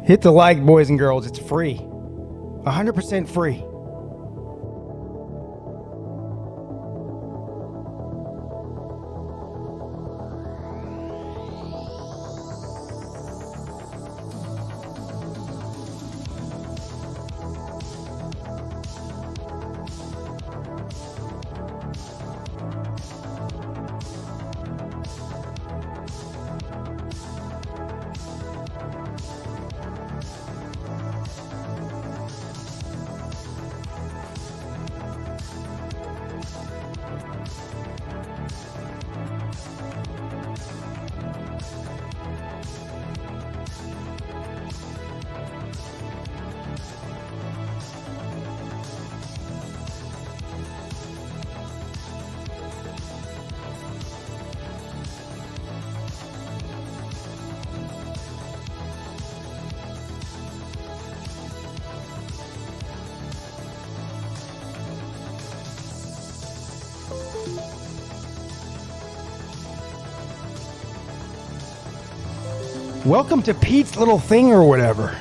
Hit the like, boys and girls. It's free. 100% free. Welcome to Pete's little thing or whatever.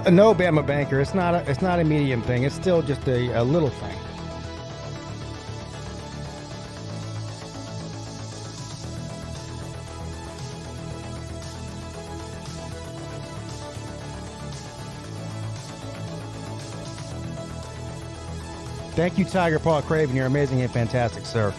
No, Bama banker. It's not a medium thing. It's still just a little thing. Thank you, Tiger Paw Craven. You're amazing and fantastic, sir.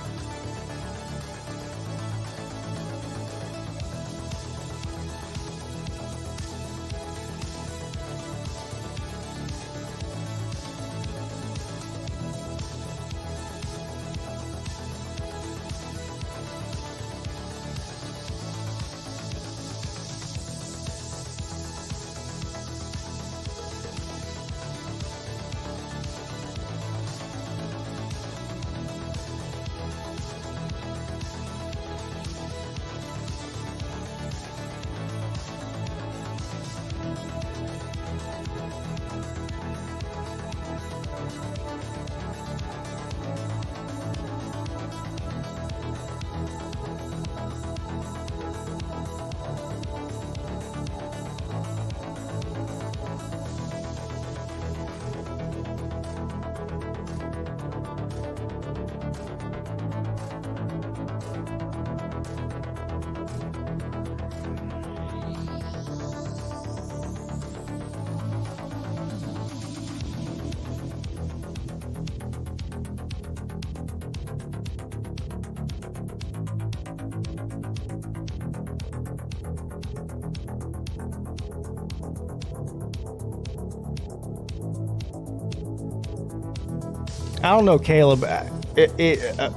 I don't know, Caleb.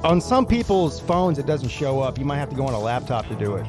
On some people's phones, it doesn't show up. You might have to go on a laptop to do it.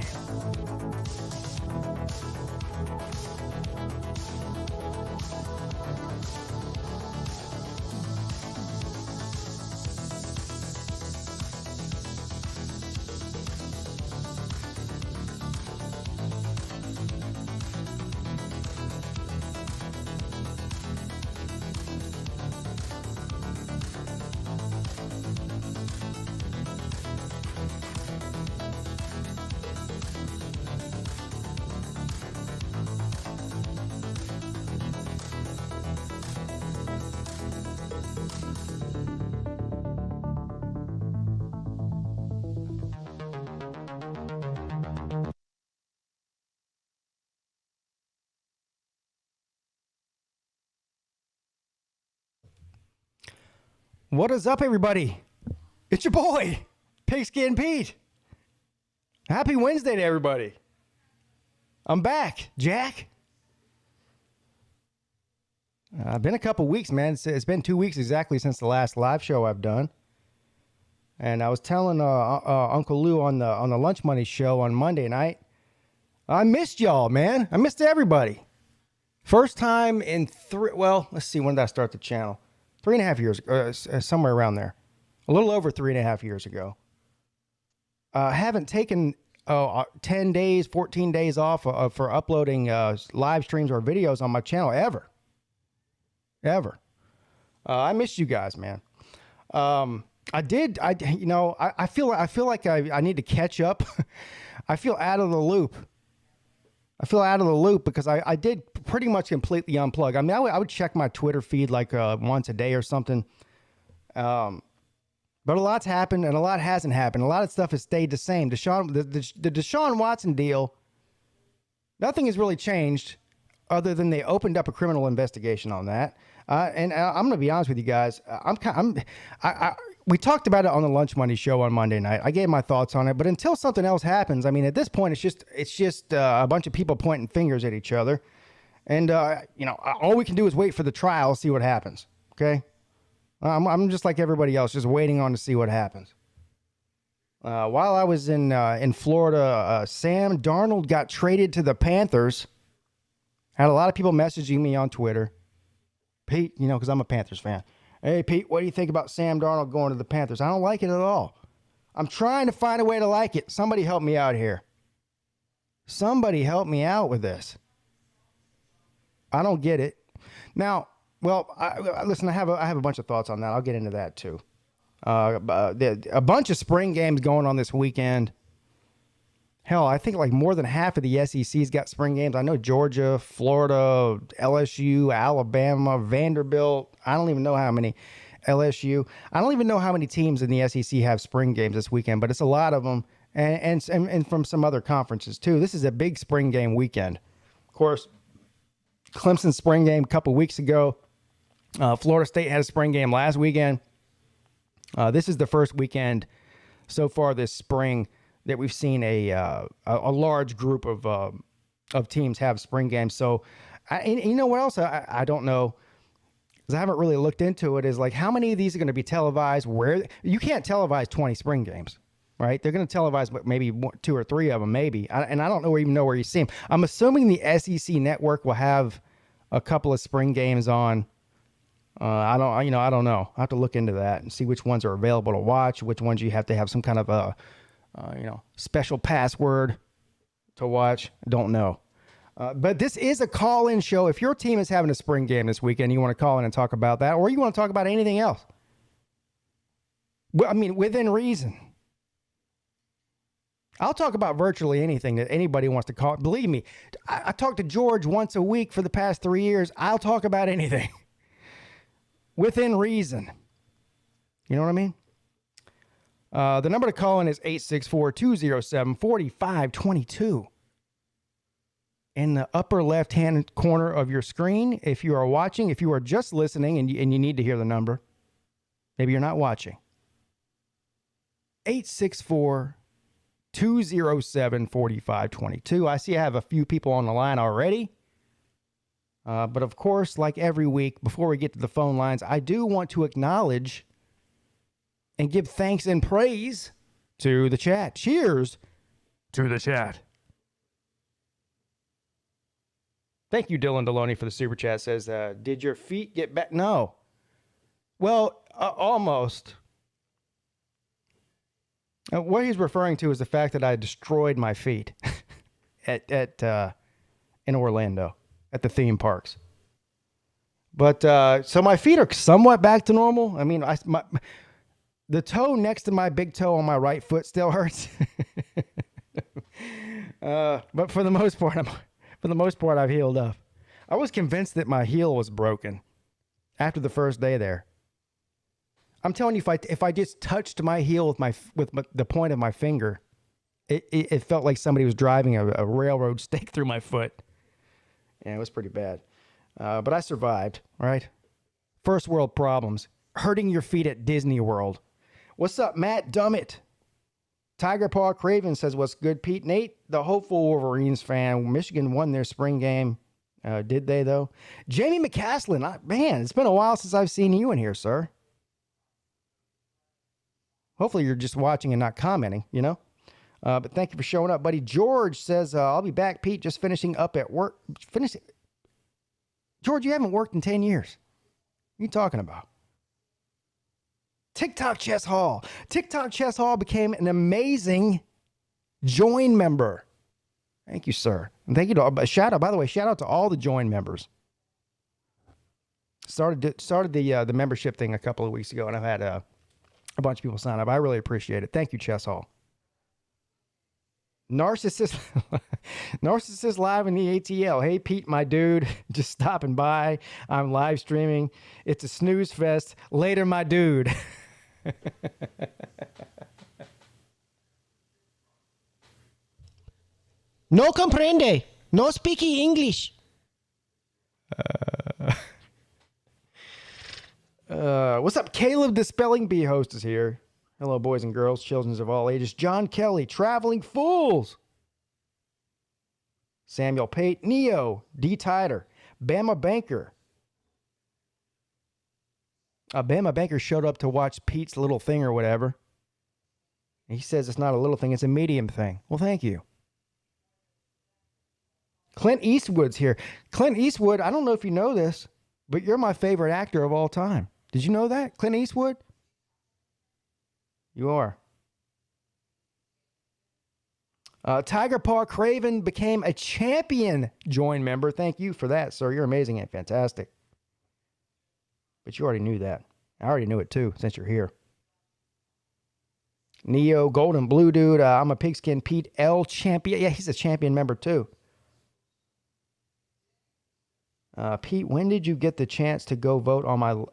What is up, everybody? It's your boy, Pigskin Pete. Happy Wednesday to everybody. I'm back, Jack. I've been a couple weeks, man. It's been 2 weeks exactly since the last live show I've done. And I was telling Uncle Lou on the Lunch Money show on Monday night, I missed y'all, man. I missed everybody. First time in let's see, when did I start the channel? 3.5 years, somewhere around there. A little over 3.5 years ago. I haven't taken 10 days, 14 days off for uploading live streams or videos on my channel ever. I missed you guys, man. I feel like I need to catch up. I feel out of the loop. Because I did pretty much completely unplug. I mean, I would check my Twitter feed like once a day or something. But a lot's happened and a lot hasn't happened. A lot of stuff has stayed the same. The Deshaun Watson deal, nothing has really changed other than they opened up a criminal investigation on that. And I'm going to be honest with you guys. We talked about it on the Lunch Money show on Monday night. I gave my thoughts on it, but until something else happens, I mean, at this point, it's just a bunch of people pointing fingers at each other, and all we can do is wait for the trial, see what happens. Okay, I'm just like everybody else, just waiting on to see what happens. While I was in Florida, Sam Darnold got traded to the Panthers. Had a lot of people messaging me on Twitter, Pete, because I'm a Panthers fan. Hey, Pete, what do you think about Sam Darnold going to the Panthers? I don't like it at all. I'm trying to find a way to like it. Somebody help me out here. Somebody help me out with this. I don't get it. Now, listen, I have a bunch of thoughts on that. I'll get into that too. A bunch of spring games going on this weekend. Hell, I think like more than half of the SEC's got spring games. I know Georgia, Florida, LSU, Alabama, Vanderbilt. I don't even know how many. LSU. I don't even know how many teams in the SEC have spring games this weekend, but it's a lot of them, and from some other conferences too. This is a big spring game weekend. Of course, Clemson spring game a couple weeks ago. Florida State had a spring game last weekend. This is the first weekend so far this spring that we've seen a large group of teams have spring games. So, you know what else? I don't know, because I haven't really looked into it, is like how many of these are going to be televised. Where you can't televise 20 spring games, right? They're going to televise maybe 2 or 3 of them, maybe. And I don't even know where you see them. I'm assuming the SEC network will have a couple of spring games on. I don't know. I have to look into that and see which ones are available to watch, which ones you have to have some kind of a special password to watch. Don't know. But this is a call-in show. If your team is having a spring game this weekend, you want to call in and talk about that, or you want to talk about anything else. I mean, within reason. I'll talk about virtually anything that anybody wants to call. Believe me, I talk to George once a week for the past 3 years. I'll talk about anything. Within reason. You know what I mean? The number to call in is 864-207-4522. In the upper left-hand corner of your screen, if you are watching, if you are just listening and you need to hear the number, maybe you're not watching. 864-207-4522. I see I have a few people on the line already. But of course, like every week, before we get to the phone lines, I do want to acknowledge and give thanks and praise to the chat. Cheers to the chat. Thank you, Dylan Deloney, for the super chat. Says, did your feet get back? No. Well, almost. What he's referring to is the fact that I destroyed my feet in Orlando at the theme parks. But so my feet are somewhat back to normal. I mean, the toe next to my big toe on my right foot still hurts. But for the most part, I've healed up. I was convinced that my heel was broken after the first day there. I'm telling you, if I just touched my heel with the point of my finger, it felt like somebody was driving a railroad stake through my foot. Yeah, it was pretty bad. But I survived, right? First world problems. hurting your feet at Disney World. What's up, Matt Dummett? Tiger Paw Craven says, what's good, Pete? Nate, the hopeful Wolverines fan. Michigan won their spring game. Did they, though? Jamie McCaslin, man, it's been a while since I've seen you in here, sir. Hopefully you're just watching and not commenting, you know? But thank you for showing up, buddy. George says, I'll be back, Pete, just finishing up at work. George, you haven't worked in 10 years. What are you talking about? TikTok Chess Hall. TikTok Chess Hall became an amazing join member. Thank you, sir. And thank you to by the way, shout out to all the join members. Started the membership thing a couple of weeks ago, and I've had a bunch of people sign up. I really appreciate it. Thank you, Chess Hall. Narcissist live in the ATL. Hey, Pete, my dude, just stopping by. I'm live streaming. It's a snooze fest. Later, my dude. No comprende. No speaking English. What's up? Caleb, the Spelling Bee host, is here. Hello, boys and girls, children of all ages. John Kelly, Traveling Fools. Samuel Pate, Neo, D. Tyder, Bama Banker. Bama Banker showed up to watch Pete's little thing or whatever. He says it's not a little thing, it's a medium thing. Well, thank you. Clint Eastwood's here. Clint Eastwood, I don't know if you know this, but you're my favorite actor of all time. Did you know that? Clint Eastwood? You are. Tiger Paw Craven became a champion join member. Thank you for that, sir. You're amazing and fantastic. But you already knew that. I already knew it too, since you're here. Neo, Golden Blue Dude. I'm a Pigskin Pete L champion. Yeah, he's a champion member too. Pete, when did you get the chance to go vote on my...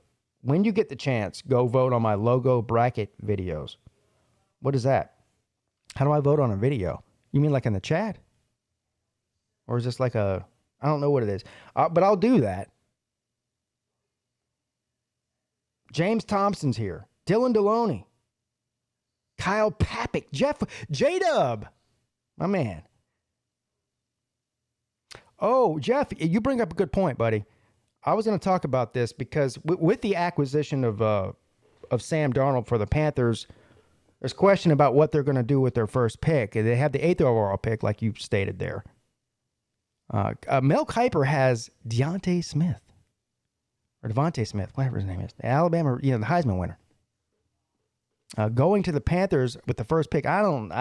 When you get the chance, go vote on my logo bracket videos. What is that? How do I vote on a video? You mean like in the chat? Or is this like a... I don't know what it is. But I'll do that. James Thompson's here. Dylan Deloney. Kyle Papick. Jeff... J-Dub. My man. Oh, Jeff, you bring up a good point, buddy. I was going to talk about this because with the acquisition of Sam Darnold for the Panthers, there's question about what they're going to do with their first pick. They have the 8th overall pick, like you stated there. Mel Kiper has Devontae Smith, whatever his name is, Alabama, the Heisman winner. Going to the Panthers with the first pick, I don't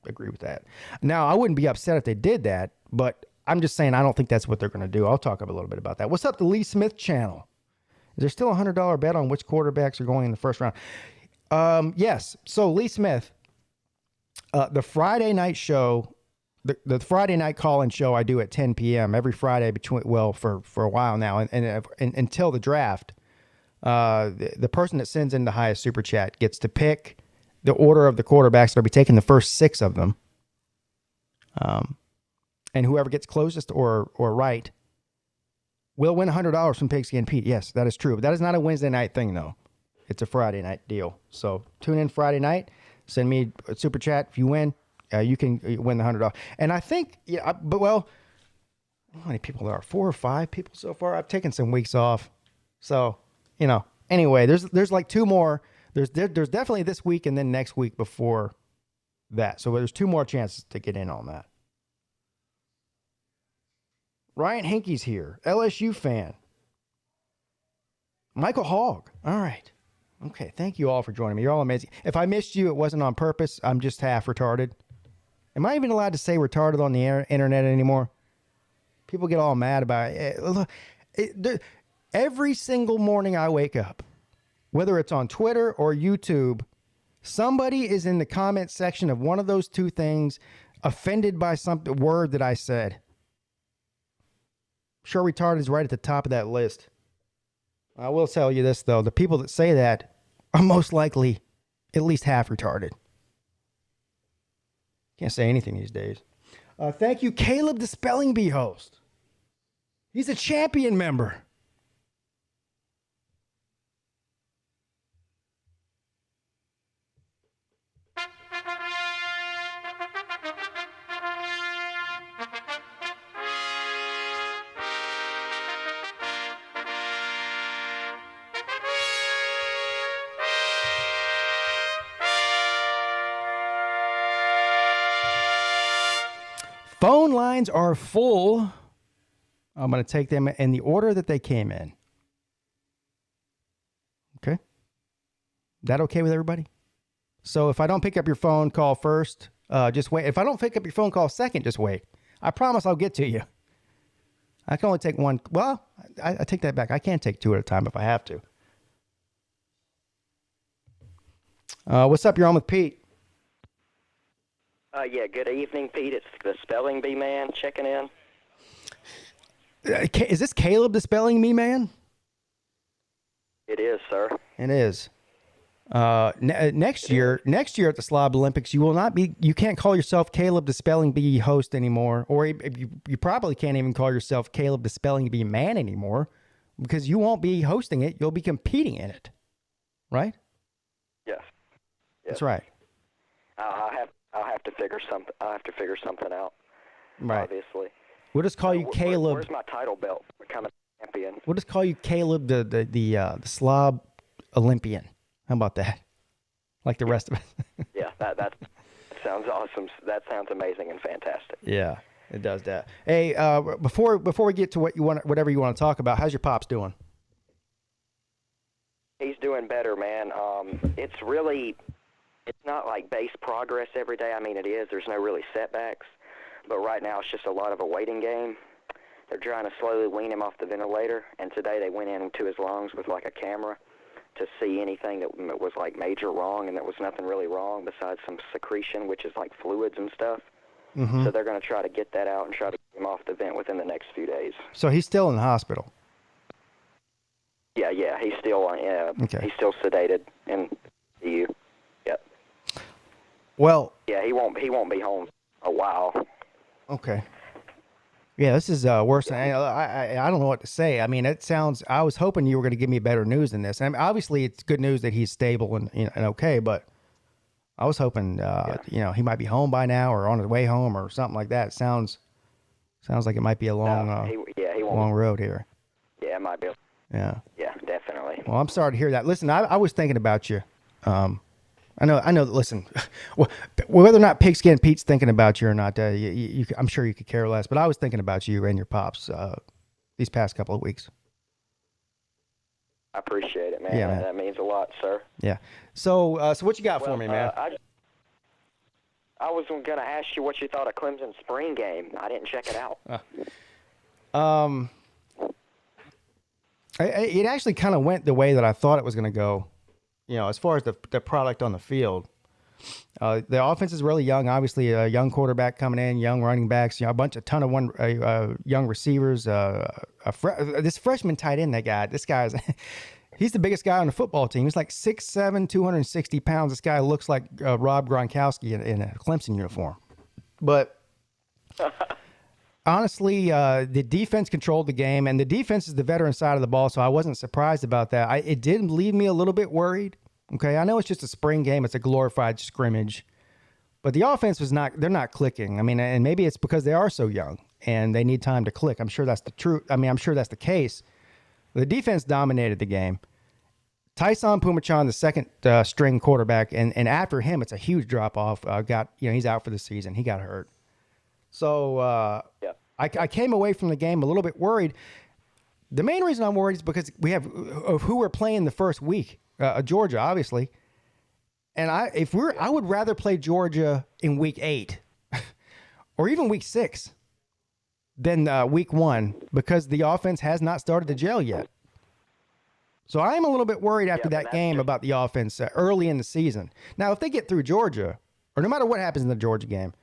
agree with that. Now, I wouldn't be upset if they did that, but I'm just saying I don't think that's what they're going to do. I'll talk a little bit about that. What's up, the Lee Smith channel? Is there still a $100 bet on which quarterbacks are going in the first round? Yes. So Lee Smith, the Friday night show, the Friday night call-in show I do at 10 p.m. every Friday for a while now, and until the draft, the person that sends in the highest super chat gets to pick the order of the quarterbacks that'll be taking the first 6 of them. And whoever gets closest or right will win $100 from Pigskin Pete. Yes, that is true. But that is not a Wednesday night thing, though. It's a Friday night deal. So tune in Friday night. Send me a super chat. If you win, you can win the $100. And I think, how many people there are? 4 or 5 people so far. I've taken some weeks off. So, anyway, there's like 2 more. There's definitely this week and then next week before that. So there's 2 more chances to get in on that. Ryan Hinkey's here. LSU fan. Michael Hogg. All right. Okay. Thank you all for joining me. You're all amazing. If I missed you, it wasn't on purpose. I'm just half retarded. Am I even allowed to say retarded on the internet anymore? People get all mad about it. Every single morning I wake up, whether it's on Twitter or YouTube, somebody is in the comment section of one of those 2 things offended by some word that I said. Sure, retarded is right at the top of that list. I will tell you this, though. The people that say that are most likely at least half retarded. Can't say anything these days. Thank you, Caleb, the Spelling Bee host. He's a champion member. lines are full. I'm going to take them in the order that they came in. Okay. That okay with everybody? So if I don't pick up your phone call first, just wait. If I don't pick up your phone call second, just wait. I promise I'll get to you. I can only take one. Well, I take that back. I can take two at a time if I have to. What's up? You're on with Pete. Yeah, good evening, Pete. It's the Spelling Bee Man checking in. Is this Caleb, the Spelling Bee Man? It is, sir. It is. Next year at the Slob Olympics, you can't call yourself Caleb the Spelling Bee host anymore, or you probably can't even call yourself Caleb the Spelling Bee Man anymore, because you won't be hosting it. You'll be competing in it, right? Yes. That's right. I'll have to figure something. I'll have to figure something out. Right. Obviously. We'll just call you Caleb. Where's my title belt? Becoming champion. We'll just call you Caleb the Slob Olympian. How about that? Like the rest of it. Yeah, that sounds awesome. That sounds amazing and fantastic. Yeah, it does that. Hey, before we get to whatever you want to talk about, how's your pops doing? He's doing better, man. It's not like base progress every day. I mean, it is. There's no really setbacks. But right now it's just a lot of a waiting game. They're trying to slowly wean him off the ventilator, and today they went into his lungs with like a camera to see anything that was like major wrong, and there was nothing really wrong besides some secretion, which is like fluids and stuff. Mm-hmm. So they're going to try to get that out and try to get him off the vent within the next few days. So he's still in the hospital? Yeah, he's still he's still sedated in the EU. Yep. Well, yeah, he won't be home a while. Okay. Yeah, this is worse than I don't know what to say. I mean, I was hoping you were going to give me better news than this. I mean, obviously, it's good news that he's stable and okay, but I was hoping he might be home by now or on his way home or something like that. Sounds like it might be a long long road here. Yeah, it might be. Yeah. Yeah, definitely. Well, I'm sorry to hear that. Listen, I was thinking about you. I know. Listen, whether or not Pigskin Pete's thinking about you or not, I'm sure you could care less. But I was thinking about you and your pops these past couple of weeks. I appreciate it, man. Yeah, man. That means a lot, sir. Yeah. So what you got for me, man? I was going to ask you what you thought of Clemson's spring game. I didn't check it out. It actually kind of went the way that I thought it was going to go. As far as the product on the field, the offense is really young. Obviously, a young quarterback coming in, young running backs, a ton of young receivers. This freshman tight end he's the biggest guy on the football team. He's like 6'7", 260 pounds. This guy looks like Rob Gronkowski in a Clemson uniform. But honestly, the defense controlled the game, and the defense is the veteran side of the ball, so I wasn't surprised about that. It did leave me a little bit worried. Okay, I know it's just a spring game. It's a glorified scrimmage. But the offense they're not clicking. I mean, and maybe it's because they are so young, and they need time to click. I'm sure that's the truth. I mean, I'm sure that's the case. The defense dominated the game. Tyson Pumachan, the second string quarterback, and after him, it's a huge drop-off. He's out for the season. He got hurt. So I came away from the game a little bit worried. The main reason I'm worried is because we have of who we're playing the first week, Georgia, obviously. And I would rather play Georgia in week 8 or even week 6 than week 1 because the offense has not started to gel yet. So I am a little bit worried after that game about the offense early in the season. Now, if they get through Georgia, or no matter what happens in the Georgia game,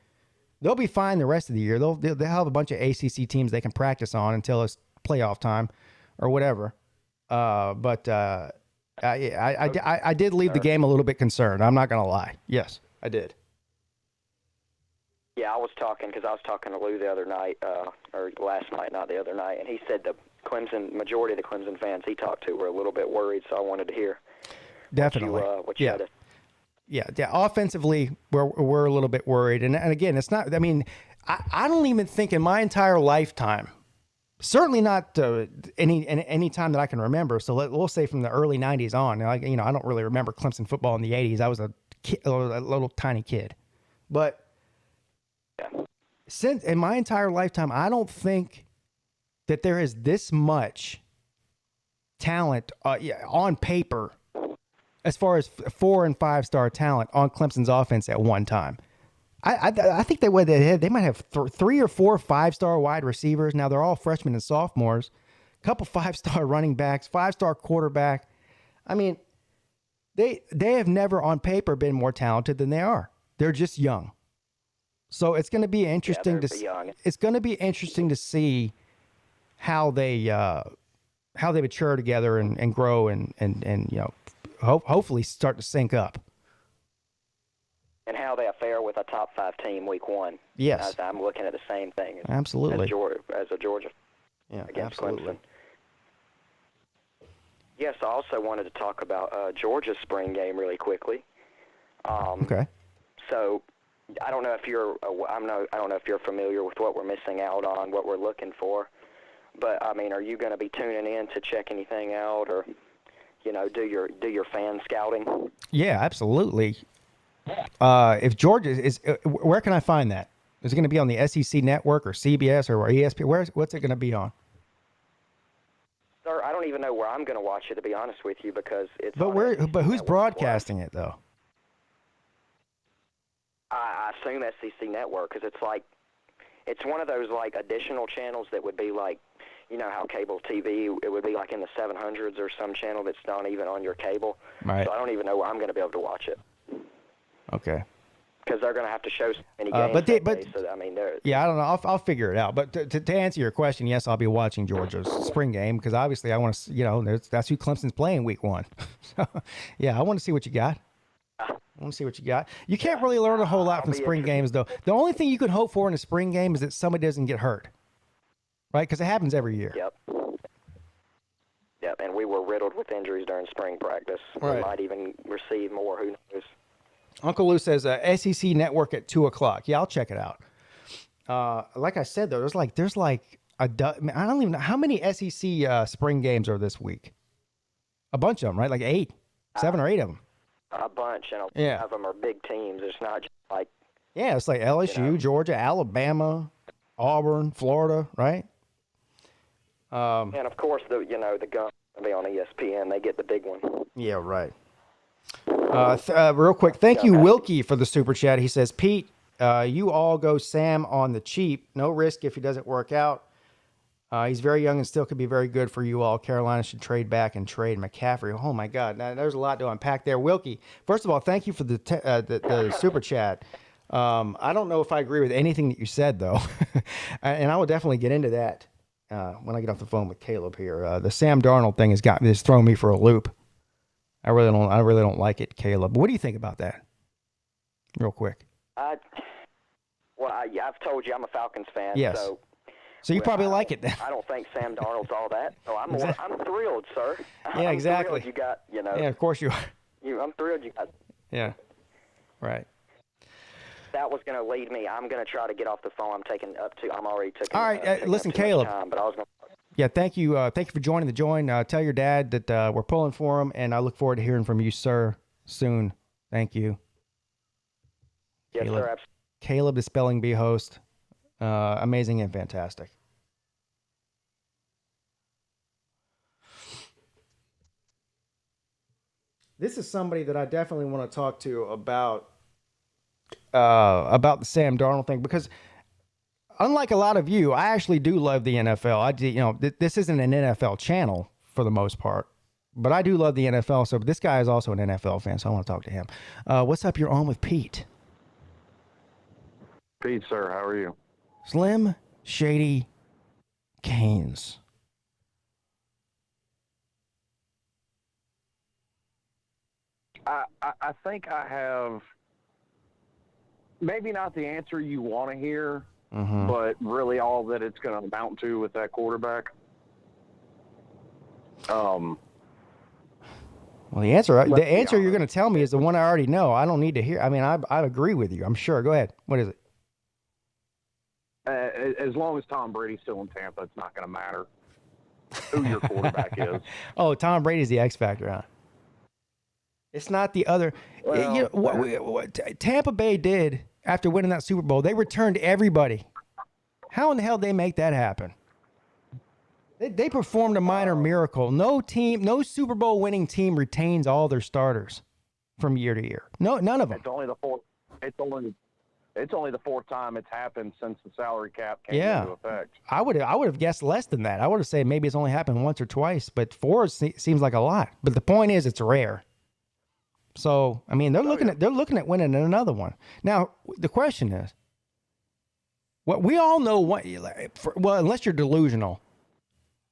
they'll be fine the rest of the year. They'll have a bunch of ACC teams they can practice on until it's playoff time or whatever. But I did leave the game a little bit concerned. I'm not going to lie. Yes, I did. Yeah, I was talking to Lou the other night, or last night, not the other night, and he said the majority of the Clemson fans he talked to were a little bit worried, so I wanted to hear definitely what you had to. Yeah. Offensively, we're a little bit worried, and again, it's not. I mean, I don't even think in my entire lifetime, certainly not any time that I can remember. So we'll say from the early '90s on. I don't really remember Clemson football in the '80s. I was a little tiny kid, but since in my entire lifetime, I don't think that there is this much talent on paper as far as 4- and 5-star talent on Clemson's offense at one time. I think they might have 3 or 4 5-star wide receivers. Now they're all freshmen and sophomores. A couple 5-star running backs, 5-star quarterback. I mean, they have never on paper been more talented than they are. They're just young. So it's going to be interesting it's going to be interesting to see how they mature together and grow and hopefully start to sync up. And how they fare with a top 5 team week 1. Yes. I'm looking at the same thing. Absolutely. As a Georgia against Clemson. Yes, I also wanted to talk about Georgia's spring game really quickly. Okay. So I don't know if you're familiar with what we're missing out on, what we're looking for. But I mean, are you going to be tuning in to check anything out, or do your fan scouting? Yeah, absolutely. If Georgia is, where can I find that? Is it going to be on the SEC network or CBS or ESPN? What's it going to be on? Sir, I don't even know where I'm going to watch it, to be honest with you, because it's. But who's broadcasting it though? I assume SEC network, because it's one of those additional channels that would be like, how cable TV, it would be like in the 700s or some channel that's not even on your cable. Right. So I don't even know where I'm going to be able to watch it. Okay. Because they're going to have to show so many games. Yeah, I don't know. I'll figure it out. But to answer your question, yes, I'll be watching Georgia's spring game because obviously I want to, that's who Clemson's playing week 1. So, yeah, I want to see what you got. You can't really learn a whole lot from spring games, though. The only thing you can hope for in a spring game is that somebody doesn't get hurt, right? Because it happens every year. Yep. And we were riddled with injuries during spring practice. Right. We might even receive more. Who knows? Uncle Lou says SEC Network at 2:00. Yeah, I'll check it out. Like I said, though, there's I don't even know how many SEC spring games are this week. A bunch of them, right? Like 7 or 8 of them. A bunch, and a lot of them are big teams. It's not just like. Yeah, it's like LSU, Georgia, Alabama, Auburn, Florida, right? And of course, the gun will be on ESPN. They get the big one. Yeah, right. Real quick, thank you, Wilkie, for the super chat. He says, Pete, you all go Sam on the cheap. No risk if he doesn't work out. He's very young and still could be very good for you all. Carolina should trade back and trade McCaffrey. Oh, my God. Now, there's a lot to unpack there. Wilkie, first of all, thank you for the super chat. I don't know if I agree with anything that you said, though. And I will definitely get into that when I get off the phone with Caleb here. The Sam Darnold thing has thrown me for a loop. I really don't like it, Caleb. What do you think about that? Real quick. I've told you I'm a Falcons fan. Yes. So you probably like it then. I don't think Sam Darnold's all that. So I'm thrilled, sir. Yeah, exactly. Thrilled you got, Yeah, of course you are. I'm thrilled you got. Yeah. Right. That was going to lead me. I'm going to try to get off the phone. I'm already taking. All right, listen, Caleb. Time, but I was going. Yeah, thank you. Thank you for joining the join. Tell your dad that we're pulling for him, and I look forward to hearing from you, sir, soon. Thank you. Yes, Caleb. sir. Absolutely. Caleb, the Spelling Bee host. Amazing and fantastic. This is somebody that I definitely want to talk to about the Sam Darnold thing, because unlike a lot of you, I actually do love the NFL. This isn't an NFL channel for the most part, but I do love the NFL. So this guy is also an NFL fan, so I want to talk to him. What's up? You're on with Pete. Pete, sir, how are you? Slim Shady Canes. I think I have maybe not the answer you want to hear, but really all that it's going to amount to with that quarterback. Well, the answer you're going to tell me is the one I already know. I don't need to hear. I mean, I agree with you. I'm sure. Go ahead. What is it? As long as Tom Brady's still in Tampa, it's not going to matter who your quarterback is. Oh, Tom Brady's the X factor, huh? It's not the other. Well, what Tampa Bay did after winning that Super Bowl, they returned everybody How in the hell did they make that happen? They performed a minor miracle. No Super Bowl winning team retains all their starters from year to year. No, none of them. It's only the fourth. It's only the fourth time it's happened since the salary cap came into effect. I would have guessed less than that. I would have said maybe it's only happened once or twice, but 4 seems like a lot. But the point is, it's rare. So I mean, they're looking at winning another one. Now the question is, what we all know, unless you're delusional.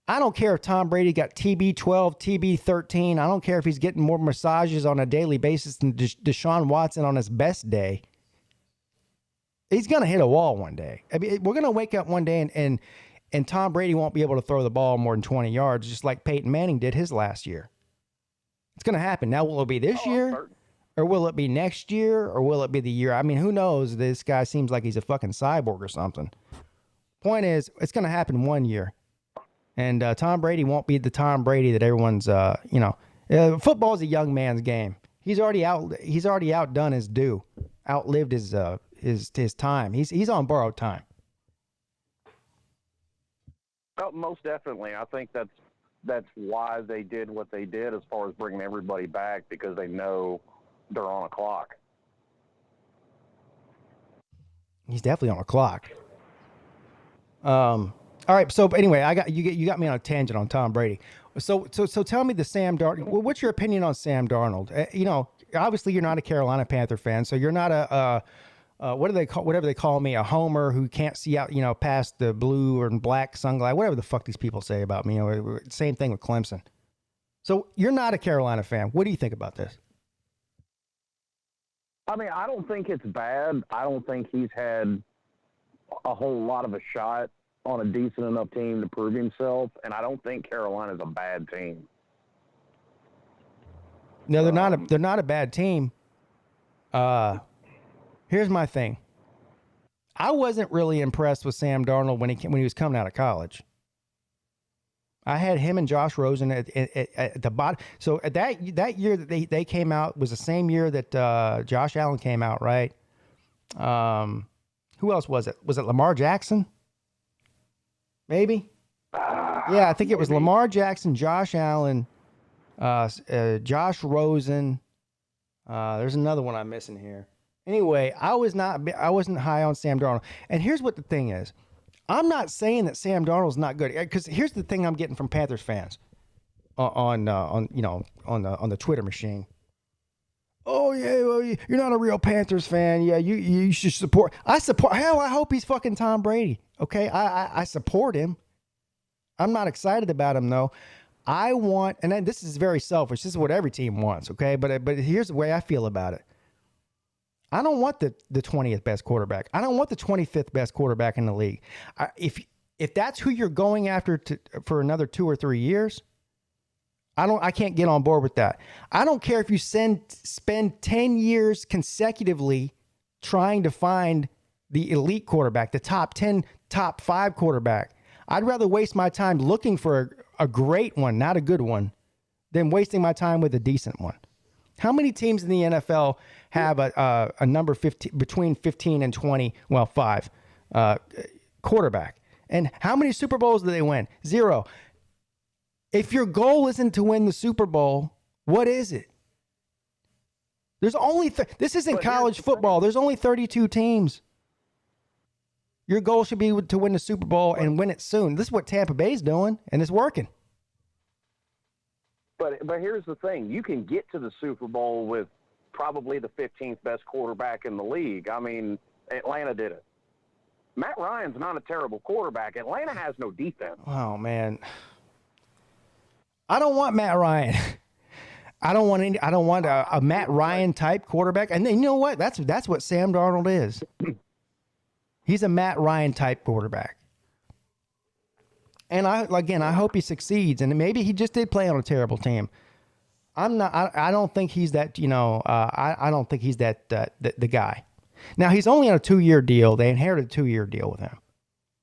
I don't care if Tom Brady got TB12, TB13. I don't care if he's getting more massages on a daily basis than Deshaun Watson on his best day. He's going to hit a wall one day. I mean, we're going to wake up one day and Tom Brady won't be able to throw the ball more than 20 yards, just like Peyton Manning did his last year. It's going to happen. Now, will it be this year? Or will it be next year? Or will it be the year? I mean, who knows? This guy seems like he's a fucking cyborg or something. Point is, it's going to happen one year. And Tom Brady won't be the Tom Brady that everyone's, football's a young man's game. He's already outdone his due, outlived his time. He's on borrowed time. Oh, most definitely. I think that's why they did what they did as far as bringing everybody back, because they know they're on a clock. He's definitely on a clock. All right. So anyway, you got me on a tangent on Tom Brady. So tell me the Sam Darnold. What's your opinion on Sam Darnold? Obviously you're not a Carolina Panther fan, so you're not whatever they call me, a homer who can't see out, past the blue or black sunglass, whatever the fuck these people say about me. Same thing with Clemson. So you're not a Carolina fan. What do you think about this? I mean, I don't think it's bad. I don't think he's had a whole lot of a shot on a decent enough team to prove himself, and I don't think Carolina's a bad team. No, they're not a bad team. Here's my thing. I wasn't really impressed with Sam Darnold when he was coming out of college. I had him and Josh Rosen at the bottom. So that year that they came out was the same year that Josh Allen came out, right? Who else was it? Was it Lamar Jackson? Maybe. Yeah, I think it was Lamar Jackson, Josh Allen, Josh Rosen. There's another one I'm missing here. Anyway, I wasn't high on Sam Darnold. And here's what the thing is. I'm not saying that Sam Darnold's not good, because here's the thing I'm getting from Panthers fans on the Twitter machine. Oh yeah, well, you're not a real Panthers fan. Yeah, you should support. Hell, I hope he's fucking Tom Brady. Okay, I support him. I'm not excited about him though. I want, and this is very selfish. This is what every team wants. Okay, but here's the way I feel about it. I don't want the 20th best quarterback. I don't want the 25th best quarterback in the league. If that's who you're going after for another 2 or 3 years, I can't get on board with that. I don't care if you spend 10 years consecutively trying to find the elite quarterback, the top 10, top 5 quarterback. I'd rather waste my time looking for a great one, not a good one, than wasting my time with a decent one. How many teams in the NFL have a number 15, between 15 and 20, 5 quarterback? And how many Super Bowls do they win? 0. If your goal isn't to win the Super Bowl, what is it? There's only this isn't college football. There's only 32 teams. Your goal should be to win the Super Bowl and win it soon. This is what Tampa Bay's doing, and it's working. But here's the thing. You can get to the Super Bowl with probably the 15th best quarterback in the league. I mean, Atlanta did it. Matt Ryan's not a terrible quarterback. Atlanta has no defense. Oh, man. I don't want Matt Ryan. I don't want a Matt Ryan type quarterback. And then you know what? That's what Sam Darnold is. He's a Matt Ryan type quarterback. And I hope he succeeds. And maybe he just did play on a terrible team. I don't think he's that, I don't think he's the guy. Now he's only on a 2-year deal. They inherited a 2-year deal with him.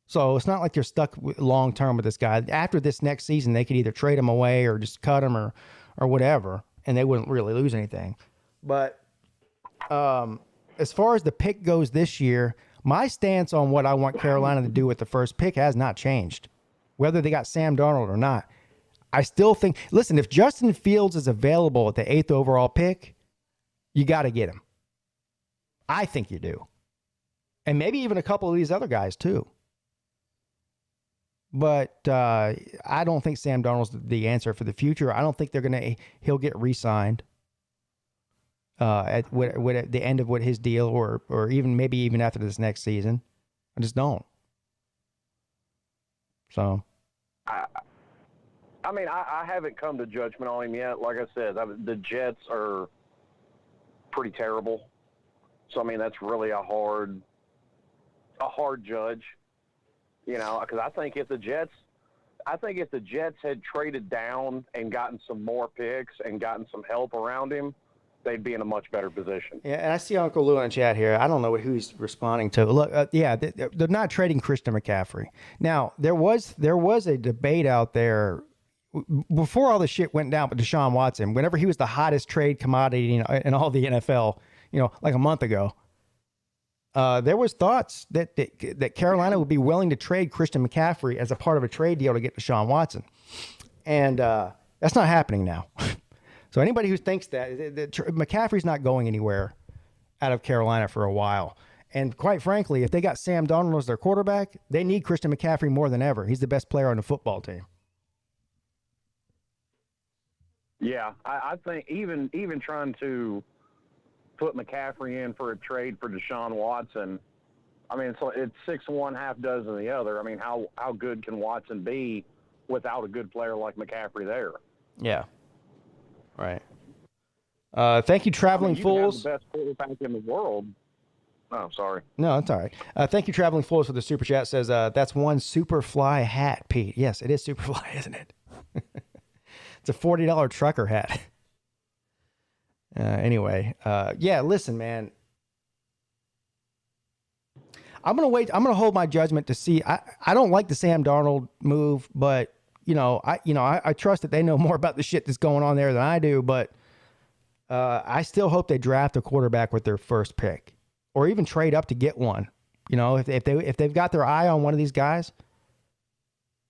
So it's not like they're stuck long term with this guy. After this next season, they could either trade him away or just cut him or whatever, and they wouldn't really lose anything. But as far as the pick goes this year, My stance on what I want Carolina to do with the first pick has not changed, whether they got Sam Darnold or not. I still think, listen, if Justin Fields is available at the 8th overall pick, you got to get him. I think you do. And maybe even a couple of these other guys too. But I don't think Sam Darnold's the answer for the future. I don't think he'll get re-signed at the end of his deal or maybe even after this next season. I just don't. So. I mean, I haven't come to judgment on him yet. Like I said, the Jets are pretty terrible. So, I mean, that's really a hard judge, you know, because I think if the Jets had traded down and gotten some more picks and gotten some help around him, they'd be in a much better position. Yeah, and I see Uncle Lou in the chat here. I don't know who he's responding to. Look, they're not trading Christian McCaffrey. Now, there was a debate out there before all the shit went down with Deshaun Watson, whenever he was the hottest trade commodity in all the NFL, you know, like a month ago. There was thoughts that Carolina would be willing to trade Christian McCaffrey as a part of a trade deal to get Deshaun Watson. And that's not happening now. So anybody who thinks that McCaffrey's not going anywhere out of Carolina for a while. And quite frankly, if they got Sam Darnold as their quarterback, they need Christian McCaffrey more than ever. He's the best player on the football team. Yeah, I think even trying to put McCaffrey in for a trade for Deshaun Watson, I mean, it's 6-1, half dozen the other. I mean, how good can Watson be without a good player like McCaffrey there? Yeah. Right. Thank you, Traveling Fools. You have the best quarterback in the world. Oh, sorry. No, it's all right. Thank you, Traveling Fools, for the super chat. Says that's one Superfly hat, Pete. Yes, it is Superfly, isn't it? It's a $40 trucker hat. Anyway, yeah, listen, man. I'm going to wait. I'm going to hold my judgment to see. I don't like the Sam Darnold move, but I trust that they know more about the shit that's going on there than I do, but I still hope they draft a quarterback with their first pick or even trade up to get one. You know, if they've got their eye on one of these guys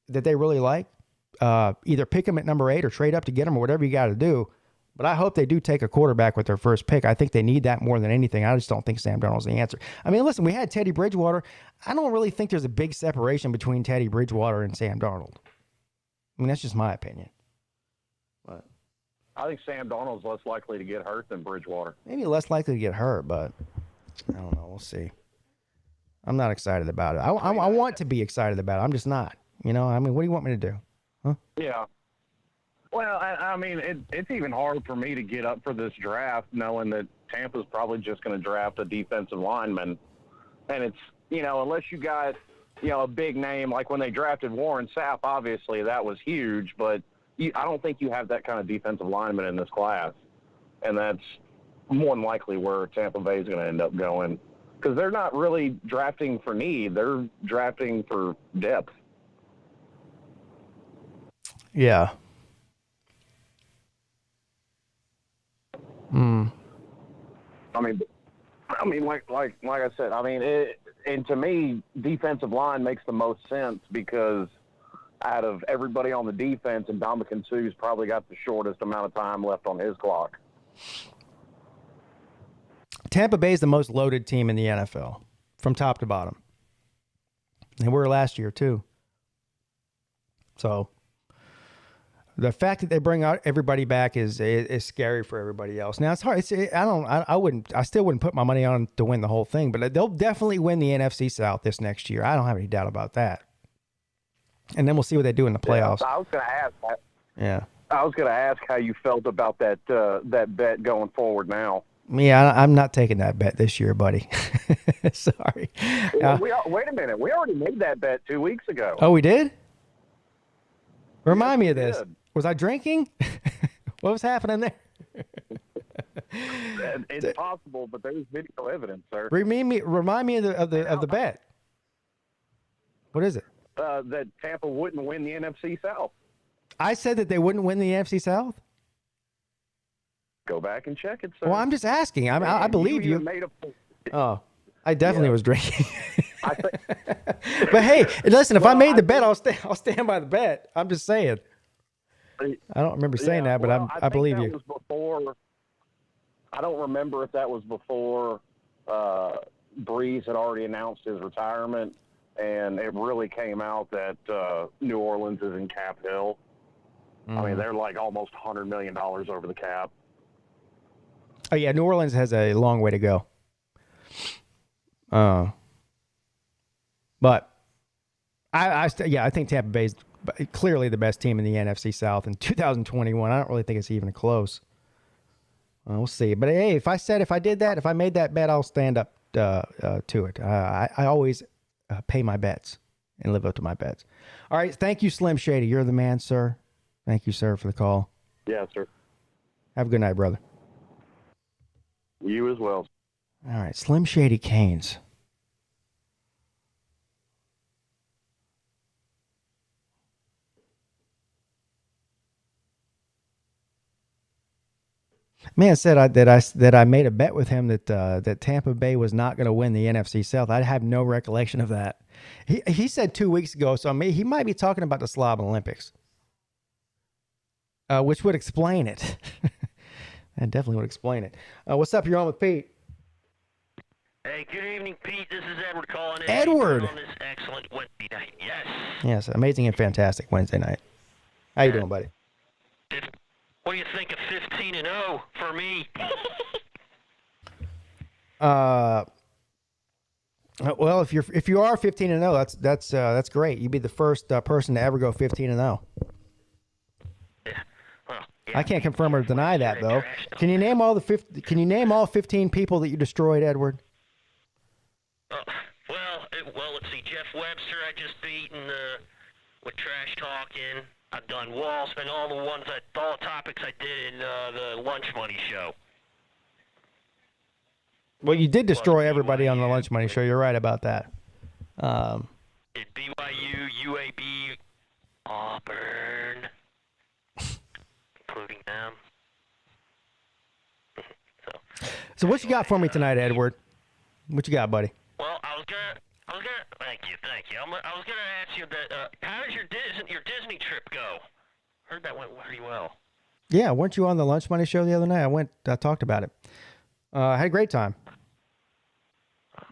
that they really like, either pick them at number 8 or trade up to get them or whatever you got to do. But I hope they do take a quarterback with their first pick. I think they need that more than anything. I just don't think Sam Darnold's the answer. I mean, listen, we had Teddy Bridgewater. I don't really think there's a big separation between Teddy Bridgewater and Sam Darnold. I mean, that's just my opinion. But I think Sam Darnold's less likely to get hurt than Bridgewater. Maybe less likely to get hurt, but I don't know. We'll see. I'm not excited about it. I want to be excited about it. I'm just not. You know, I mean, what do you want me to do? Huh? Yeah. Well, I mean, it's even hard for me to get up for this draft knowing that Tampa's probably just going to draft a defensive lineman. And it's, you know, unless you got, you know, a big name, like when they drafted Warren Sapp, obviously that was huge, but I don't think you have that kind of defensive lineman in this class. And that's more than likely where Tampa Bay is going to end up going because they're not really drafting for need. They're drafting for depth. Yeah. I mean, like I said, I mean, and to me, defensive line makes the most sense because out of everybody on the defense, and Ndamukong Suh's probably got the shortest amount of time left on his clock. Tampa Bay is the most loaded team in the NFL from top to bottom. They were last year too. So the fact that they bring out everybody back is scary for everybody else. Now it's hard. I still wouldn't put my money on to win the whole thing, but they'll definitely win the NFC South this next year. I don't have any doubt about that. And then we'll see what they do in the playoffs. Yeah, I was going to ask that. Yeah. I was going to ask how you felt about that bet going forward now. Yeah, I'm not taking that bet this year, buddy. Sorry. Wait a minute. We already made that bet 2 weeks ago. Oh, we did? Remind me of this. Did. Was I drinking? What was happening there? It's possible, but there's video evidence, sir. Remind me of the bet. What is it? That Tampa wouldn't win the NFC South. I said that they wouldn't win the NFC South? Go back and check it, sir. Well, I'm just asking. I believe you. Made Oh, I definitely was drinking. I think, But hey, listen, if I made the bet, I'll stand by the bet. I'm just saying. I don't remember saying that, but I believe you. Was before, I don't remember if that was before Breeze had already announced his retirement, and it really came out that New Orleans is in cap hill. I mean, they're like almost $100 million over the cap. Oh, yeah, New Orleans has a long way to go. But I think Tampa Bay is clearly the best team in the NFC South in 2021. I don't really think it's even close. We'll see. But hey, if I made that bet, I'll stand up to it. I always pay my bets and live up to my bets. All right. Thank you, Slim Shady. You're the man, sir. Thank you, sir, for the call. Yeah, sir. Have a good night, brother. You as well. All right. Slim Shady Canes. Man said that I made a bet with him that Tampa Bay was not going to win the NFC South. I have no recollection of that. He said 2 weeks ago, so he might be talking about the Slob Olympics, which would explain it. That definitely would explain it. What's up? You're on with Pete. Hey, good evening, Pete. This is Edward calling in. Edward. On this excellent Wednesday night. Yes. Yes, amazing and fantastic Wednesday night. How you doing, buddy? What do you think of 15-0 for me? Well, if you are 15-0, that's great. You'd be the first person to ever go 15-0. Yeah. Well, yeah. I can't confirm or deny that though. Can you name all 15 people that you destroyed, Edward? Well, let's see. Jeff Webster, I just beaten with trash talking. I've done Walsman, all the topics I did in the Lunch Money Show. Well, you did destroy everybody on the Lunch Money Show. You're right about that. Did BYU, UAB, Auburn, including them. So what you got for me tonight, Edward? What you got, buddy? Well, I was gonna. Thank you. I was gonna ask you that. How did your Disney trip go? Heard that went pretty well. Yeah, weren't you on the Lunch Money Show the other night? I talked about it. I had a great time.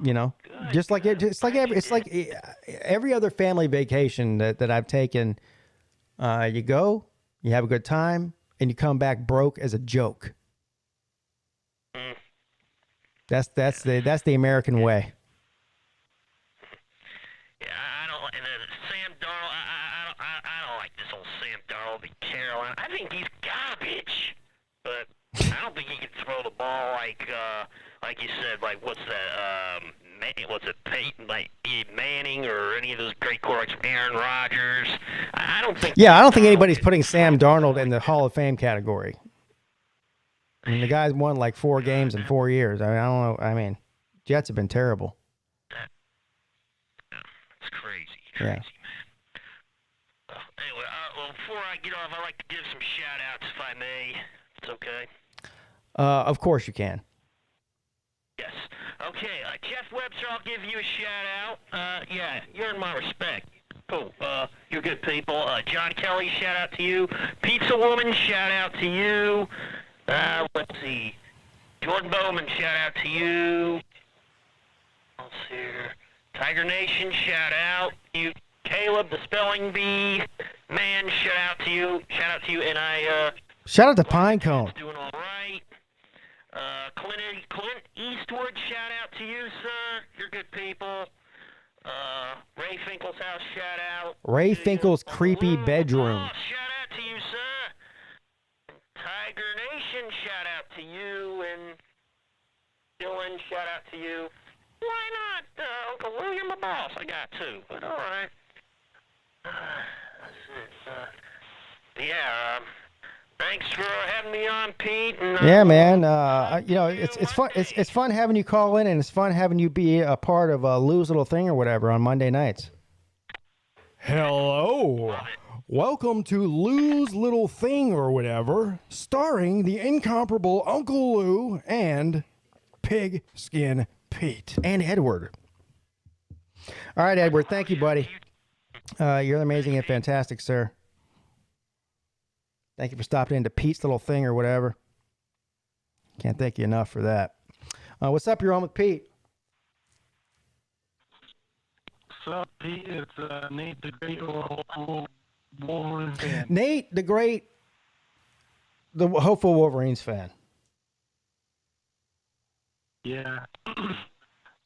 You know, Good. it's like every other family vacation that I've taken. You go, you have a good time, and you come back broke as a joke. Mm. That's the American way. Yeah, I don't. And Sam Darnold, I don't like this old Sam Darnold in Carolina. I think he's garbage, but I don't think he can throw the ball like you said. Like what's that? What's it? Peyton, like Manning, or any of those great quarterbacks, Aaron Rodgers. I don't think. Yeah, I don't think anybody's putting Sam Darnold in the Hall of Fame category. I mean, the guy's won like 4 games in 4 years. I don't know. I mean, Jets have been terrible. It's crazy, Yeah. man. Anyway, before I get off, I'd like to give some shout-outs, if I may. If it's okay. Of course you can. Yes. Okay, Jeff Webster, I'll give you a shout-out. Yeah, you're in my respect. Cool. You're good people. John Kelly, shout-out to you. Pizza Woman, shout-out to you. Let's see. Jordan Bowman, shout-out to you. Let's see here. Tiger Nation, shout-out to you. Caleb, the Spelling Bee man, shout-out to you. Shout-out to you, and Shout out to Pinecone. doing all right. Clint Eastwood, shout out to you, sir. You're good people. Ray Finkel's house, shout out. Ray Finkel's creepy bedroom. Shout out to you, sir. Tiger Nation, shout out to you. And Dylan, shout out to you. Why not? Uncle William, my boss. I got 2, but all right. Thanks for having me on, Pete. And, Yeah, man. You know, it's fun. It's fun having you call in, and it's fun having you be a part of a Lou's Little Thing or whatever on Monday nights. Hello. Welcome to Lou's Little Thing or whatever, starring the incomparable Uncle Lou and Pigskin Pete. And Edward. All right, Edward. Thank you, buddy. You're amazing and fantastic, sir. Thank you for stopping into Pete's little thing or whatever. Can't thank you enough for that. What's up? You're on with Pete. What's up, Pete? It's Nate the Great Wolverines fan. Nate the Great, the hopeful Wolverines fan. Yeah. To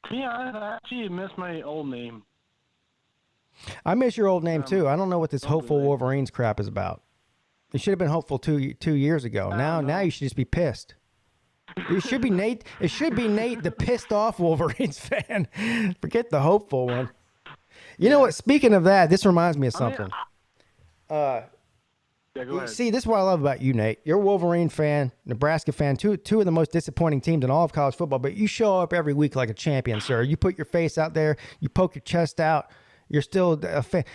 be honest, I actually miss my old name. I miss your old name too. I don't know what this hopeful Wolverines crap is about. It should have been hopeful 2 years ago. Now you should just be pissed. It should be Nate. It should be Nate, the pissed off Wolverines fan. Forget the hopeful one. You know what? Speaking of that, this reminds me of something. Yeah, go ahead. See, this is what I love about you, Nate. You're a Wolverine fan, Nebraska fan, two of the most disappointing teams in all of college football, but you show up every week like a champion, sir. You put your face out there. You poke your chest out. You're still a fan.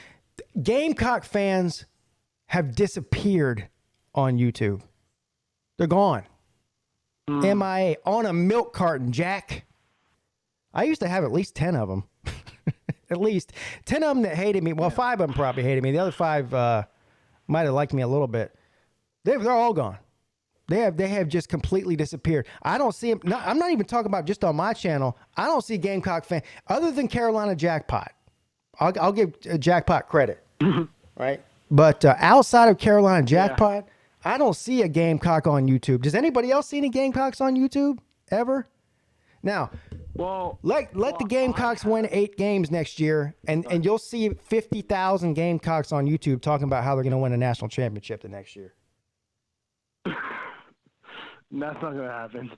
Gamecock fans have disappeared on YouTube. They're gone. MIA on a milk carton, Jack. I used to have at least 10 of them. At least 10 of them that hated me. Well, 5 of them probably hated me. The other 5 might have liked me a little bit. They're all gone. They have just completely disappeared. I don't see them. I'm not even talking about just on my channel. I don't see Gamecock fan other than Carolina Jackpot. I'll give Jackpot credit, right? But outside of Carolina Jackpot, I don't see a Gamecock on YouTube. Does anybody else see any Gamecocks on YouTube ever? Now, let the Gamecocks win 8 games next year, and you'll see 50,000 Gamecocks on YouTube talking about how they're going to win a national championship the next year. That's not going to happen.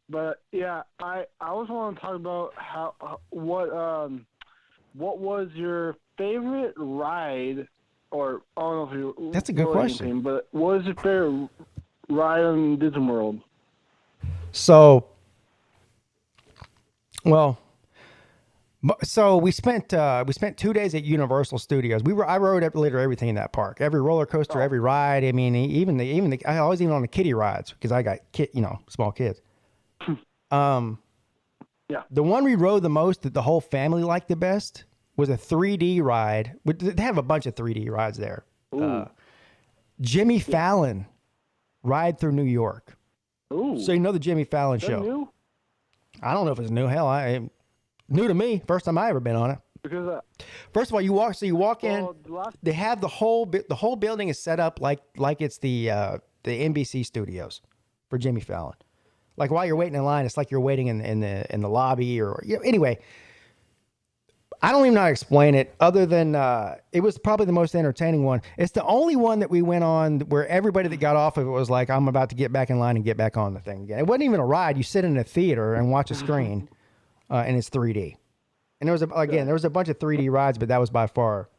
But yeah, I also want to talk about what was your favorite ride, or I don't know if you. That's a good question. Anything, but what was your favorite ride on Disney World? So we spent 2 days at Universal Studios. I rode literally everything in that park, every roller coaster, every ride. I mean, even I was even on the kiddie rides because I got small kids. Yeah. The one we rode the most that the whole family liked the best was a 3D ride. They have a bunch of 3D rides there. Jimmy Fallon ride through New York. Ooh. So you know the Jimmy Fallon show. New? I don't know if it's new. Hell, new to me. First time I ever been on it. Because first of all, you walk in. They have the whole building is set up like it's the NBC studios for Jimmy Fallon. Like while you're waiting in line, it's like you're waiting in the lobby or anyway. I don't even know how to explain it other than it was probably the most entertaining one. It's the only one that we went on where everybody that got off of it was like, I'm about to get back in line and get back on the thing again. It wasn't even a ride. You sit in a theater and watch a screen and it's 3D. And there was a bunch of 3D rides, but that was by far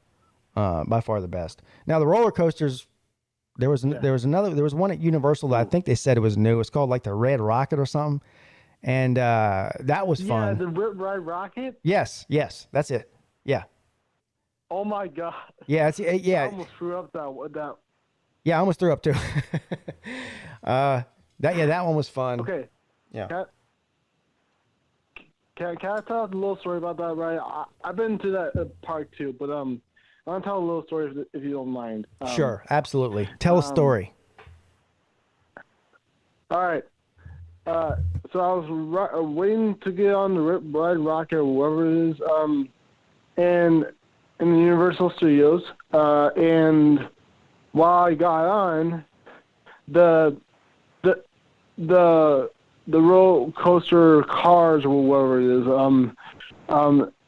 the best. Now the roller coasters, there was one at Universal that I think they said it was new. It's called like the Red Rocket or something. And that was fun. Yeah, the Rip Ride Rocket? Yes, that's it. Yeah. Oh my God. Yeah, I almost threw up that. Yeah, I almost threw up too. that one was fun. Okay. Yeah. Can I tell a little story about that ride? I've been to that park too, but I want to tell a little story if you don't mind. Sure, absolutely. Tell a story. All right. So I was waiting to get on the Rip Ride Rocket or whatever it is, and in the Universal Studios. And while I got on, the roller coaster cars or whatever it is,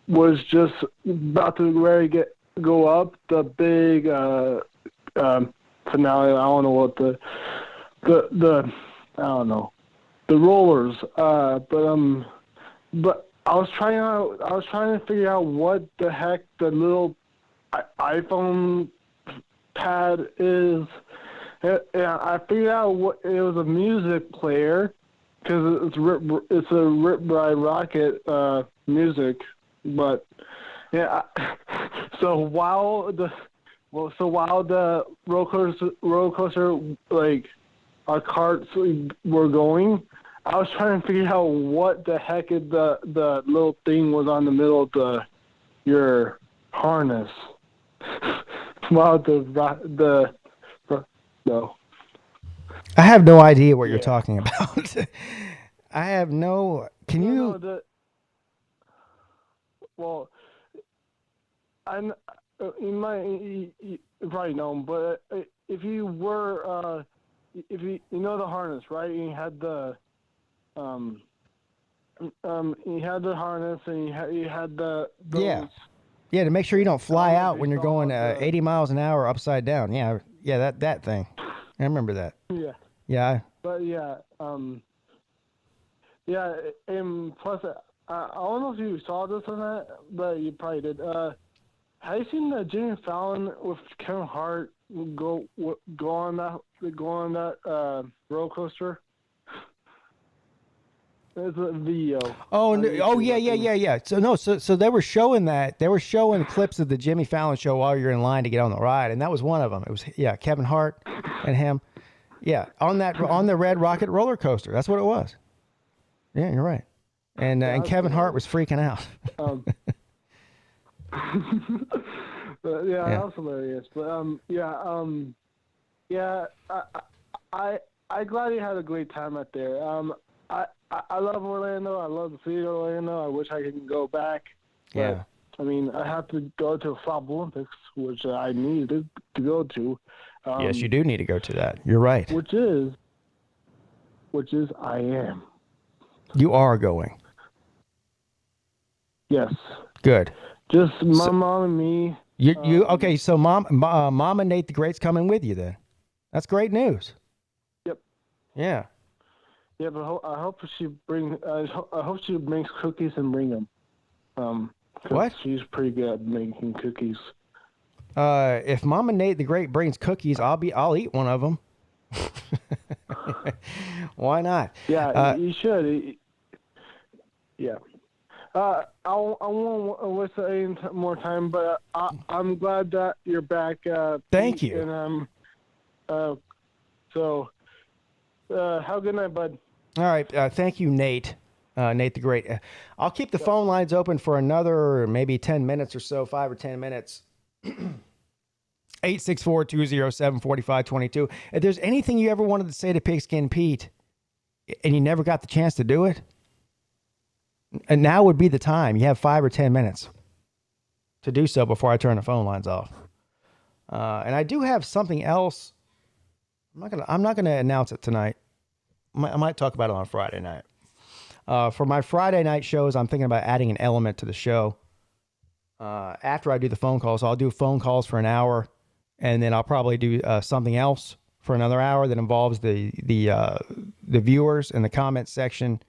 was just about to go up the big finale. I don't know what the I don't know. The rollers, but I was trying to figure out what the heck the little iPhone pad is. And I figured out what it was, a music player, because it's a Rip Ride Rocket music. But yeah, so while the roller coaster like our carts were going, I was trying to figure out what the heck the little thing was on the middle of your harness. Wow, no. I have no idea what you're talking about. I have no. Can you? Well, you probably know, but if you were, if you know the harness, right? You had the, you had the harness, and you had the. Yeah, to make sure you don't fly out when you're going 80 miles an hour upside down. Yeah, that thing. I remember that. Yeah. Yeah. But and plus, I don't know if you saw this or not, but you probably did. Have you seen the Jimmy Fallon with Kevin Hart go on that roller coaster? There's a video. Oh, yeah. So they were showing that. They were showing clips of the Jimmy Fallon show while you're in line to get on the ride, and that was one of them. It was Kevin Hart and him. Yeah, on the Red Rocket roller coaster. That's what it was. Yeah, you're right. And Kevin Hart was freaking out. But that was hilarious. But I'm glad you had a great time out there. I love Orlando. I love the city of Orlando. I wish I could go back. But, I mean, I have to go to the Fall Olympics, which I needed to go to. Yes, you do need to go to that. You're right. Which is I am. You are going. Yes. Good. Just my mom and me. You okay? So mom and Nate the Great's coming with you then. That's great news. Yep. Yeah. Yeah, but I hope she brings cookies and bring them. What? She's pretty good at making cookies. If Mama Nate the Great brings cookies, I'll eat one of them. Why not? Yeah, you should. Yeah. I won't waste any more time, but I'm glad that you're back. Thank you. And so have a good night, bud. All right. Thank you, Nate. Nate the Great. I'll keep the phone lines open for another maybe 10 minutes or so, 5 or 10 minutes. 864-207-4522. If there's anything you ever wanted to say to Pigskin Pete and you never got the chance to do it, and now would be the time. You have 5 or 10 minutes to do so before I turn the phone lines off. And I do have something else. I'm not gonna announce it tonight. I might talk about it on Friday night. For my Friday night shows, I'm thinking about adding an element to the show. After I do the phone calls, I'll do phone calls for an hour, and then I'll probably do something else for another hour that involves the viewers in the comments section.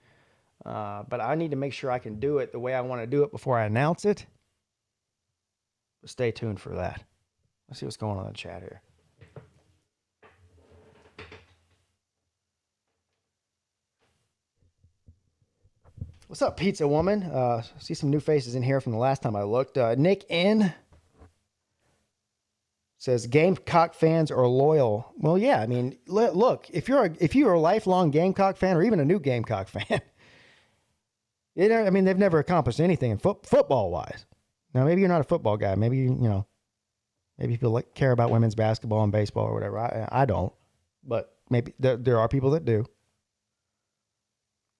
But I need to make sure I can do it the way I want to do it before I announce it. So stay tuned for that. Let's see what's going on in the chat here. What's up, Pizza Woman? See some new faces in here from the last time I looked. Nick N says Gamecock fans are loyal. Well, yeah. I mean, look, if you're a lifelong Gamecock fan or even a new Gamecock fan, I mean, they've never accomplished anything in football wise. Now, maybe you're not a football guy. Maybe maybe people care about women's basketball and baseball or whatever. I don't, but maybe there are people that do.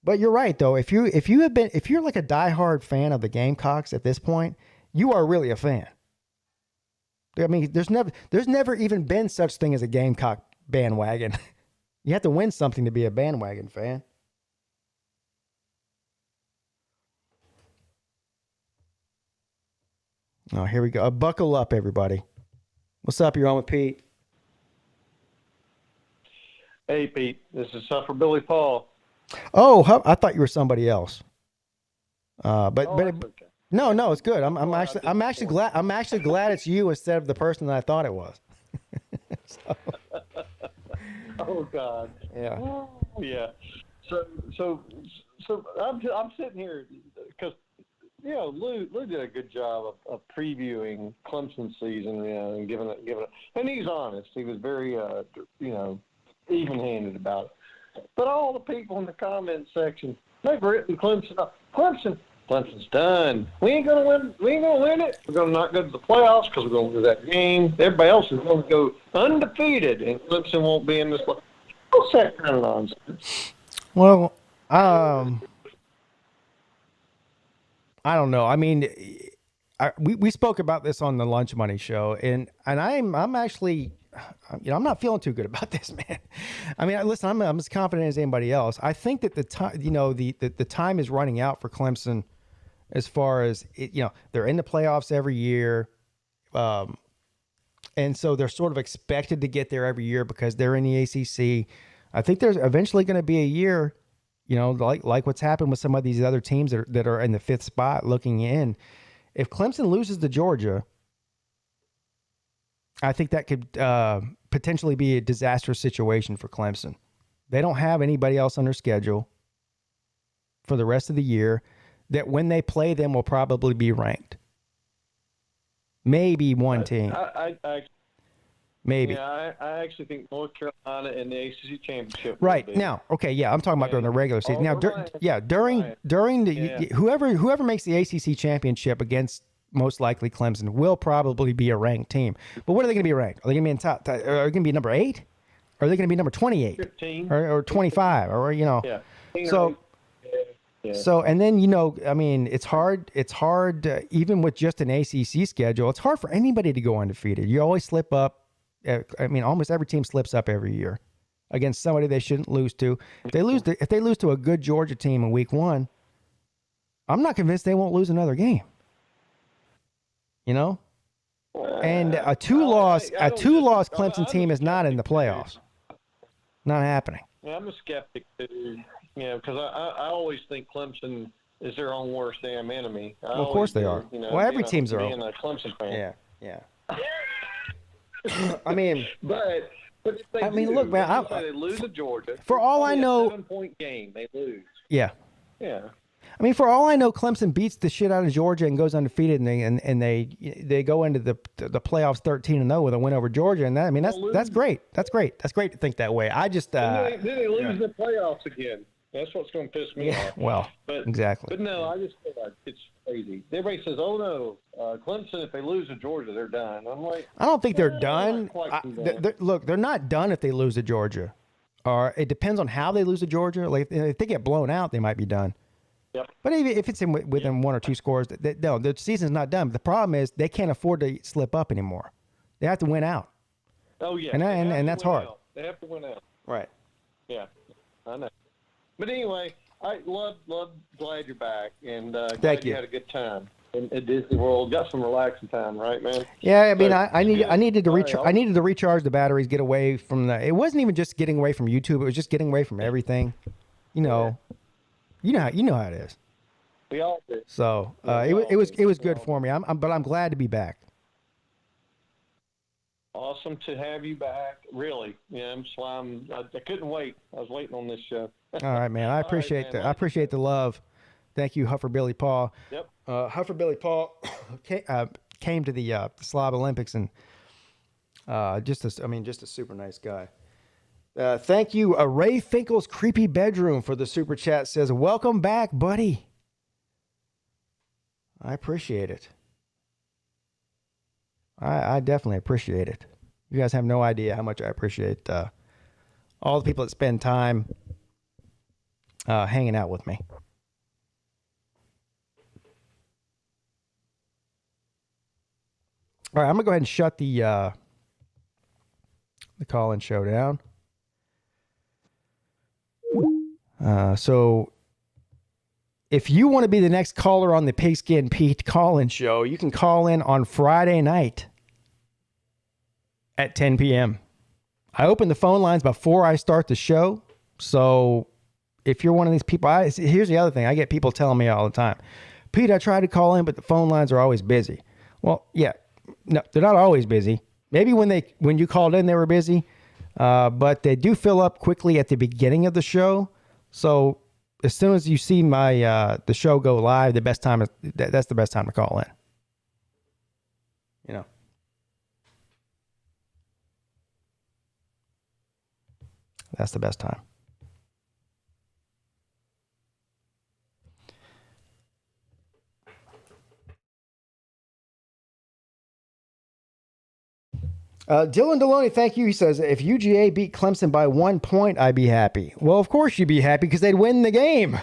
But you're right, though. If you're like a diehard fan of the Gamecocks at this point, you are really a fan. I mean, there's never even been such thing as a Gamecock bandwagon. You have to win something to be a bandwagon fan. Oh, here we go. Buckle up, everybody. What's up? You're on with Pete. Hey, Pete. This is for Billy Paul. Oh, I thought you were somebody else. But okay. No, it's good. I'm actually glad it's you instead of the person that I thought it was. So. Oh God. Yeah. Oh, yeah. So I'm sitting here because Lou did a good job of previewing Clemson season, and giving it, and he's honest. He was very even-handed about it. But all the people in the comment section, they've written Clemson up. Clemson's done. We ain't gonna win. We ain't gonna win it. We're gonna not go to the playoffs because we're gonna lose that game. Everybody else is gonna go undefeated, and Clemson won't be in this. What's that kind of nonsense? Well, I don't know. I mean, we spoke about this on the Lunch Money show, and I'm actually, I'm not feeling too good about this, man. I mean, listen, I'm as confident as anybody else. I think that the time, the time is running out for Clemson, as far as they're in the playoffs every year, and so they're sort of expected to get there every year because they're in the ACC. I think there's eventually going to be a year, like what's happened with some of these other teams that are in the 5th spot looking in. If Clemson loses to Georgia, I think that could potentially be a disastrous situation for Clemson. They don't have anybody else on their schedule for the rest of the year that when they play them will probably be ranked. Maybe one team. Maybe. Yeah, I actually think North Carolina in the ACC championship. Right now, okay, yeah, I'm talking about during the regular season. Now, during the whoever makes the ACC championship against most likely Clemson will probably be a ranked team. But what are they going to be ranked? Are they going to be in top? Are they going to be number 8? Or are they going to be number 28? 15 or 25? Or Yeah. So. Yeah. So, and then, I mean, it's hard, even with just an ACC schedule, it's hard for anybody to go undefeated. You always slip up. I mean, almost every team slips up every year against somebody they shouldn't lose to. If they lose to a good Georgia team in week 1, I'm not convinced they won't lose another game. And a two-loss Clemson team is not in the playoffs. Not happening. Yeah, I'm a skeptic too. Because I always think Clemson is their own worst damn enemy. Well, of course they are. Well, every team's their own. Being a Clemson fan. Yeah. I mean, but if they look, man. They lose to Georgia. For all I know, 7-point game they lose. Yeah. Yeah. I mean, for all I know, Clemson beats the shit out of Georgia and goes undefeated, and they go into the playoffs 13-0 with a win over Georgia, and that's great. That's great. That's great to think that way. I just then they lose the playoffs again. That's what's going to piss me off. Well, exactly. But no, I just feel like it's crazy. Everybody says, "Oh no, Clemson, if they lose to Georgia, they're done." I'm like, I don't think they're done. Look, they're not done if they lose to Georgia. Or it depends on how they lose to Georgia. Like if they get blown out, they might be done. Yep. But if it's within 1 or 2 scores, no, the season's not done. But the problem is they can't afford to slip up anymore. They have to win out. Oh yeah, and that's hard. They have to win out. Right. Yeah, I know. But anyway, I glad you're back, and Thank glad you. you had a good time at Disney World. Got some relaxing time, right, man? Yeah, I mean, I needed to recharge the batteries, get away from the. It wasn't even just getting away from YouTube; it was just getting away from everything. You know how it is. We all did. So it was good for me. But I'm glad to be back. Awesome to have you back. Really, yeah. I couldn't wait. I was waiting on this show. All right, man. I appreciate that. I appreciate the love. Thank you, Huffer Billy Paul. Yep. Huffer Billy Paul came to the Slob Olympics and just a super nice guy. Thank you, Ray Finkel's Creepy Bedroom for the super chat. Says, welcome back, buddy. I appreciate it. I definitely appreciate it. You guys have no idea how much I appreciate all the people that spend time hanging out with me. All right, I'm going to go ahead and shut the call-in show down. So if you want to be the next caller on the Pigskin Pete call-in show, you can call in on Friday night at 10 p.m. I open the phone lines before I start the show. So if you're one of these people, here's the other thing. I get people telling me all the time, Pete, I tried to call in, but the phone lines are always busy. Well, yeah, no, they're not always busy. Maybe when you called in, they were busy, but they do fill up quickly at the beginning of the show. So as soon as you see the show go live, that's the best time to call in. You know. That's the best time. Dylan Deloney, thank you. He says, if UGA beat Clemson by 1 point, I'd be happy. Well, of course you'd be happy because they'd win the game.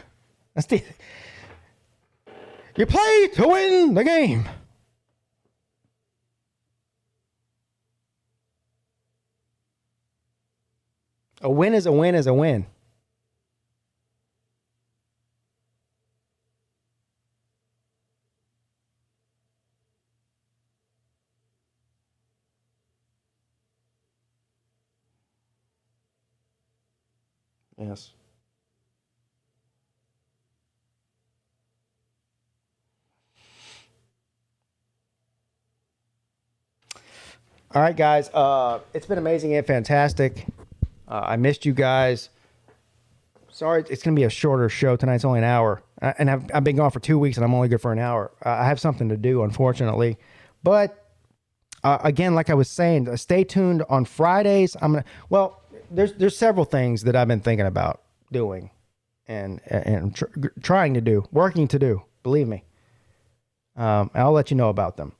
You play to win the game. A win is a win is a win. Yes. All right, guys. It's been amazing and fantastic. I missed you guys. Sorry, it's going to be a shorter show tonight. It's only an hour. And I've been gone for 2 weeks, and I'm only good for an hour. I have something to do, unfortunately. But, again, like I was saying, stay tuned on Fridays. There's several things that I've been thinking about doing and trying to do, working to do, believe me. I'll let you know about them.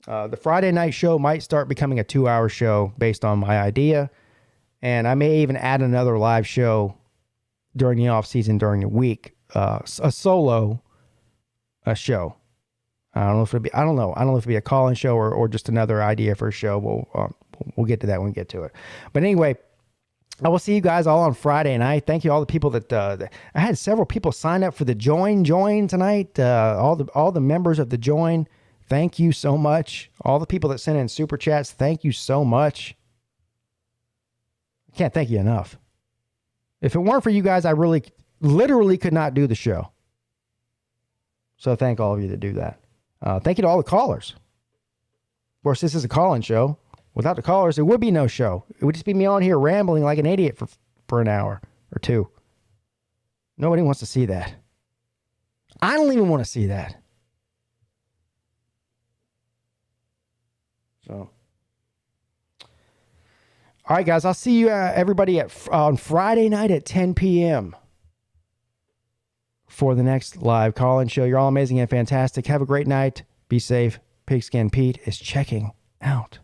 The Friday night show might start becoming a 2-hour show based on my idea. And I may even add another live show during the off season during the week, a solo show. I don't know if it'll be a call-in show or just another idea for a show. We'll get to that when we get to it. But anyway, I will see you guys all on Friday night. Thank you all the people that I had several people sign up for the join tonight. All the members of the join. Thank you so much. All the people that sent in super chats. Thank you so much. I can't thank you enough. If it weren't for you guys, I really, literally could not do the show. So thank all of you that do that. Thank you to all the callers. Of course, this is a call-in show. Without the callers, there would be no show. It would just be me on here rambling like an idiot for an hour or two. Nobody wants to see that. I don't even want to see that. So, all right, guys, I'll see you everybody on Friday night at 10 p.m. for the next live call-in show. You're all amazing and fantastic. Have a great night. Be safe. Pigskin Pete is checking out.